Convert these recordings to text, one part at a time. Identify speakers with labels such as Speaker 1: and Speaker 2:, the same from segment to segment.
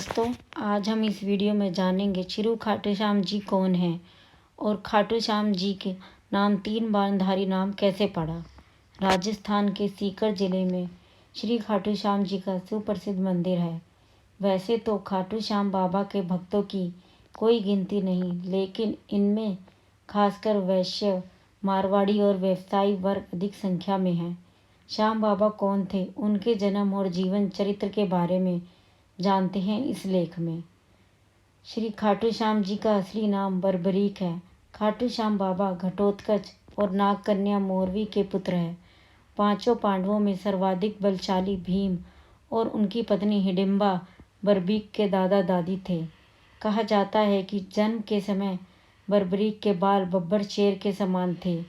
Speaker 1: दोस्तों, आज हम इस वीडियो में जानेंगे श्री खाटू श्याम जी कौन हैं और खाटू श्याम जी के नाम 3 बाणधारी नाम कैसे पड़ा। राजस्थान के सीकर जिले में श्री खाटू श्याम जी का सुप्रसिद्ध मंदिर है। वैसे तो खाटू श्याम बाबा के भक्तों की कोई गिनती नहीं, लेकिन इनमें खासकर वैश्य, मारवाड़ी और व्यवसायी वर्ग अधिक संख्या में है। श्याम बाबा कौन थे, उनके जन्म और जीवन चरित्र के बारे में जानते हैं इस लेख में। श्री खाटू श्याम जी का असली नाम बर्बरीक है। खाटू श्याम बाबा घटोत्कच और नागकन्या मोरवी के पुत्र हैं। 5 पांडवों में सर्वाधिक बलशाली भीम और उनकी पत्नी हिडिंबा बर्बरीक के दादा दादी थे। कहा जाता है कि जन्म के समय बर्बरीक के बाल बब्बर शेर के समान थे,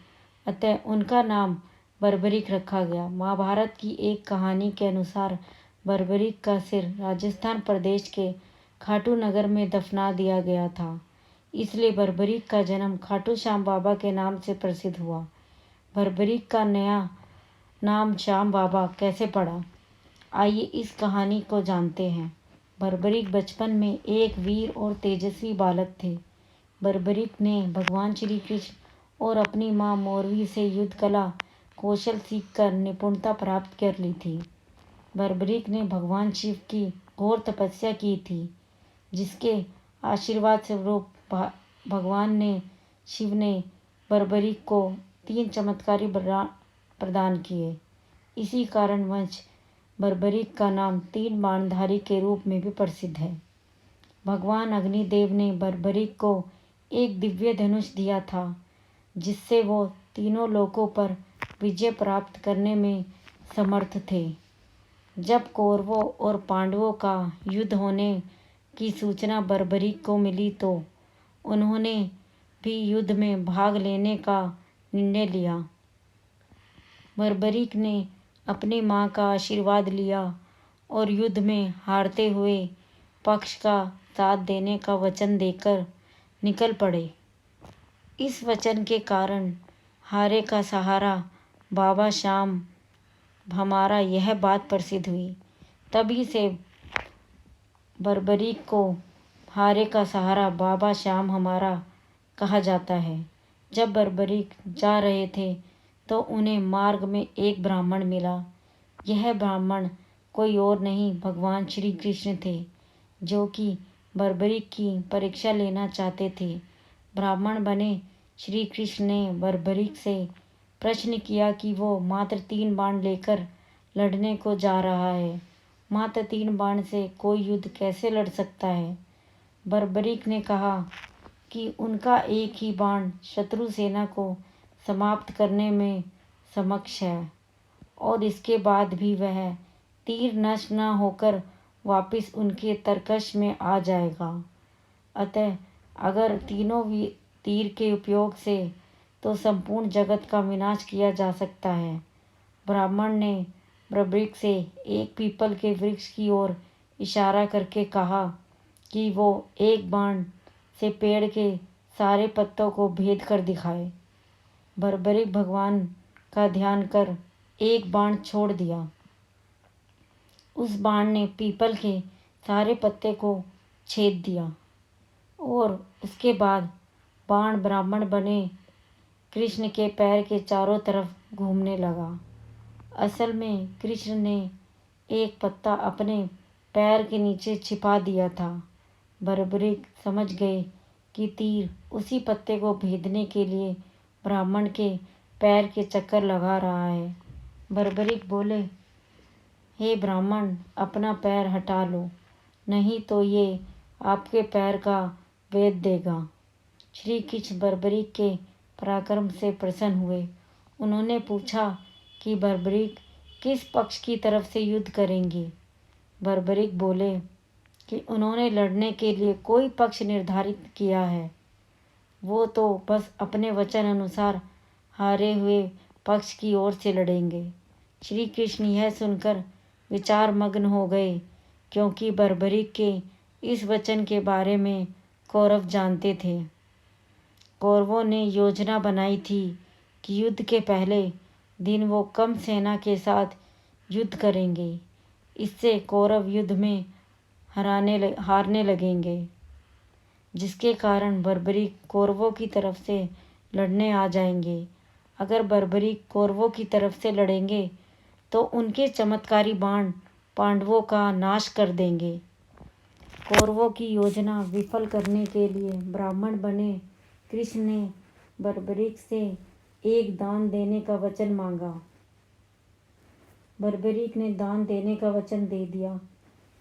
Speaker 1: अतः उनका नाम बर्बरीक रखा गया। महाभारत की एक कहानी के अनुसार बर्बरीक का सिर राजस्थान प्रदेश के खाटू नगर में दफना दिया गया था, इसलिए बर्बरीक का जन्म खाटू श्याम बाबा के नाम से प्रसिद्ध हुआ। बर्बरीक का नया नाम श्याम बाबा कैसे पड़ा, आइए इस कहानी को जानते हैं। बर्बरीक बचपन में एक वीर और तेजस्वी बालक थे। बर्बरीक ने भगवान श्री कृष्ण और अपनी माँ मोरवी से युद्ध कला कौशल सीखकर निपुणता प्राप्त कर ली थी। बर्बरीक ने भगवान शिव की घोर तपस्या की थी, जिसके आशीर्वाद स्वरूप भगवान शिव ने बर्बरीक को 3 चमत्कारी वरदान प्रदान किए। इसी कारणवश बर्बरीक का नाम 3 बाणधारी के रूप में भी प्रसिद्ध है। भगवान अग्निदेव ने बर्बरीक को एक दिव्य धनुष दिया था, जिससे वो तीनों लोकों पर विजय प्राप्त करने में समर्थ थे। जब कौरवों और पांडवों का युद्ध होने की सूचना बर्बरीक को मिली तो उन्होंने भी युद्ध में भाग लेने का निर्णय लिया। बर्बरीक ने अपनी मां का आशीर्वाद लिया और युद्ध में हारते हुए पक्ष का साथ देने का वचन देकर निकल पड़े। इस वचन के कारण हारे का सहारा बाबा श्याम हमारा यह बात प्रसिद्ध हुई। तभी से बर्बरीक को हारे का सहारा बाबा श्याम हमारा कहा जाता है। जब बर्बरीक जा रहे थे तो उन्हें मार्ग में एक ब्राह्मण मिला। यह ब्राह्मण कोई और नहीं भगवान श्री कृष्ण थे, जो कि बर्बरीक की परीक्षा लेना चाहते थे। ब्राह्मण बने श्री कृष्ण ने बर्बरीक से प्रश्न किया कि वो मात्र 3 बाण लेकर लड़ने को जा रहा है। मात्र 3 बाण से कोई युद्ध कैसे लड़ सकता है। बर्बरीक ने कहा कि उनका एक ही बाण शत्रु सेना को समाप्त करने में समक्ष है और इसके बाद भी वह तीर नष्ट न होकर वापस उनके तरकश में आ जाएगा। अतः अगर तीनों तीर के उपयोग से तो संपूर्ण जगत का विनाश किया जा सकता है। ब्राह्मण ने बर्बरीक से एक पीपल के वृक्ष की ओर इशारा करके कहा कि वो एक बाण से पेड़ के सारे पत्तों को भेद कर दिखाए। बर्बरीक भगवान का ध्यान कर एक बाण छोड़ दिया। उस बाण ने पीपल के सारे पत्ते को छेद दिया और उसके बाद बाण ब्राह्मण बने कृष्ण के पैर के चारों तरफ घूमने लगा। असल में कृष्ण ने एक पत्ता अपने पैर के नीचे छिपा दिया था। बर्बरीक समझ गए कि तीर उसी पत्ते को भेदने के लिए ब्राह्मण के पैर के चक्कर लगा रहा है। बर्बरीक बोले, हे ब्राह्मण, अपना पैर हटा लो, नहीं तो ये आपके पैर का वेद देगा। श्री कृष्ण बर्बरीक के पराक्रम से प्रसन्न हुए। उन्होंने पूछा कि बर्बरीक किस पक्ष की तरफ से युद्ध करेंगे। बर्बरीक बोले कि उन्होंने लड़ने के लिए कोई पक्ष निर्धारित किया है, वो तो बस अपने वचन अनुसार हारे हुए पक्ष की ओर से लड़ेंगे। श्री कृष्ण यह सुनकर विचार मग्न हो गए, क्योंकि बर्बरीक के इस वचन के बारे में कौरव जानते थे। कौरवों ने योजना बनाई थी कि युद्ध के पहले दिन वो कम सेना के साथ युद्ध करेंगे। इससे कौरव युद्ध में हारने लगेंगे, जिसके कारण बर्बरीक कौरवों की तरफ से लड़ने आ जाएंगे। अगर बर्बरीक कौरवों की तरफ से लड़ेंगे तो उनके चमत्कारी बाण पांडवों का नाश कर देंगे। कौरवों की योजना विफल करने के लिए ब्राह्मण बने कृष्ण ने बर्बरीक से एक दान देने का वचन मांगा। बर्बरीक ने दान देने का वचन दे दिया।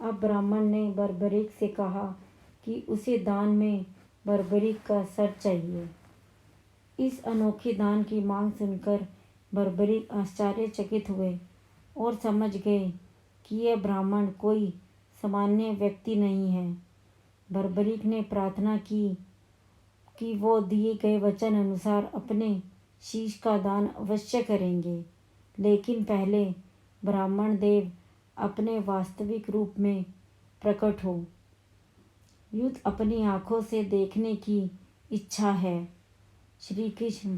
Speaker 1: अब ब्राह्मण ने बर्बरीक से कहा कि उसे दान में बर्बरीक का सर चाहिए। इस अनोखे दान की मांग सुनकर बर्बरीक आश्चर्यचकित हुए और समझ गए कि यह ब्राह्मण कोई सामान्य व्यक्ति नहीं है। बर्बरीक ने प्रार्थना की कि वो दिए गए वचन अनुसार अपने शीश का दान अवश्य करेंगे, लेकिन पहले ब्राह्मण देव अपने वास्तविक रूप में प्रकट हो। युद्ध अपनी आंखों से देखने की इच्छा है। श्री कृष्ण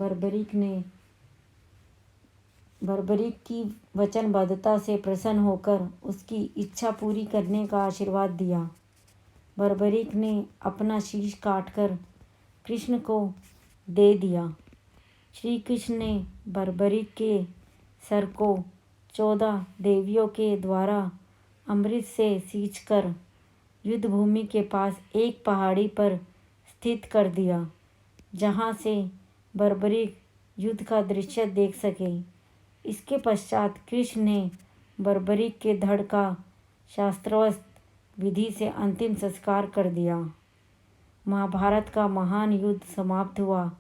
Speaker 1: बर्बरीक की वचनबद्धता से प्रसन्न होकर उसकी इच्छा पूरी करने का आशीर्वाद दिया। बर्बरीक ने अपना शीश काटकर कृष्ण को दे दिया। श्री कृष्ण ने बर्बरीक के सर को 14 देवियों के द्वारा अमृत से सींचकर युद्ध भूमि के पास एक पहाड़ी पर स्थित कर दिया, जहाँ से बर्बरीक युद्ध का दृश्य देख सके। इसके पश्चात कृष्ण ने बर्बरीक के धड़ का शास्त्रोक्त विधि से अंतिम संस्कार कर दिया। महाभारत का महान युद्ध समाप्त हुआ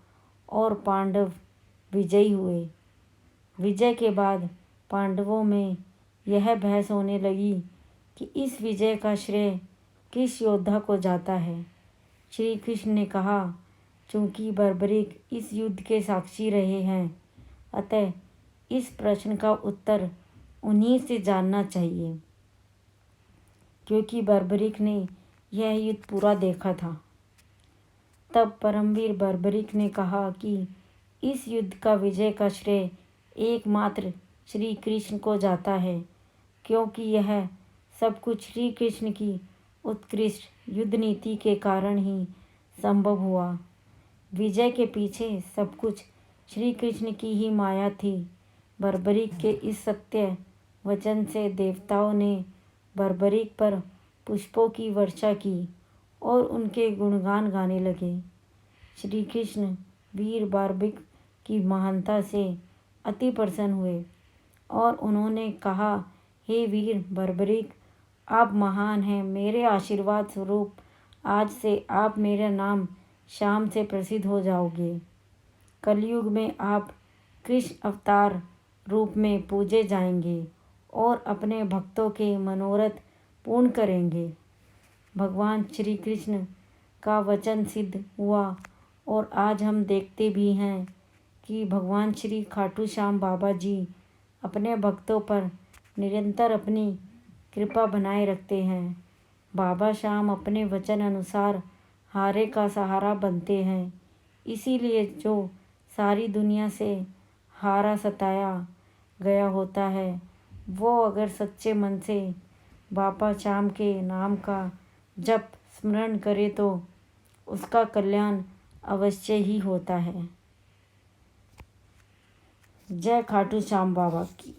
Speaker 1: और पांडव विजयी हुए। विजय के बाद पांडवों में यह बहस होने लगी कि इस विजय का श्रेय किस योद्धा को जाता है। श्री कृष्ण ने कहा, चूंकि बर्बरीक इस युद्ध के साक्षी रहे हैं, अतः इस प्रश्न का उत्तर उन्हीं से जानना चाहिए, क्योंकि बर्बरीक ने यह युद्ध पूरा देखा था। तब परमवीर बर्बरीक ने कहा कि इस युद्ध का विजय का श्रेय एकमात्र श्री कृष्ण को जाता है, क्योंकि यह सब कुछ श्री कृष्ण की उत्कृष्ट युद्ध नीति के कारण ही संभव हुआ। विजय के पीछे सब कुछ श्री कृष्ण की ही माया थी। बर्बरीक के इस सत्य वचन से देवताओं ने बर्बरीक पर पुष्पों की वर्षा की और उनके गुणगान गाने लगे। श्री कृष्ण वीर बर्बरीक की महानता से अति प्रसन्न हुए और उन्होंने कहा, हे वीर बर्बरीक, आप महान हैं। मेरे आशीर्वाद स्वरूप आज से आप मेरा नाम श्याम से प्रसिद्ध हो जाओगे। कलयुग में आप कृष्ण अवतार रूप में पूजे जाएंगे और अपने भक्तों के मनोरथ पूर्ण करेंगे। भगवान श्री कृष्ण का वचन सिद्ध हुआ और आज हम देखते भी हैं कि भगवान श्री खाटू श्याम बाबा जी अपने भक्तों पर निरंतर अपनी कृपा बनाए रखते हैं। बाबा श्याम अपने वचन अनुसार हारे का सहारा बनते हैं। इसीलिए जो सारी दुनिया से हारा सताया गया होता है, वो अगर सच्चे मन से बाबा श्याम के नाम का जप स्मरण करे तो उसका कल्याण अवश्य ही होता है। जय खाटू श्याम बाबा की।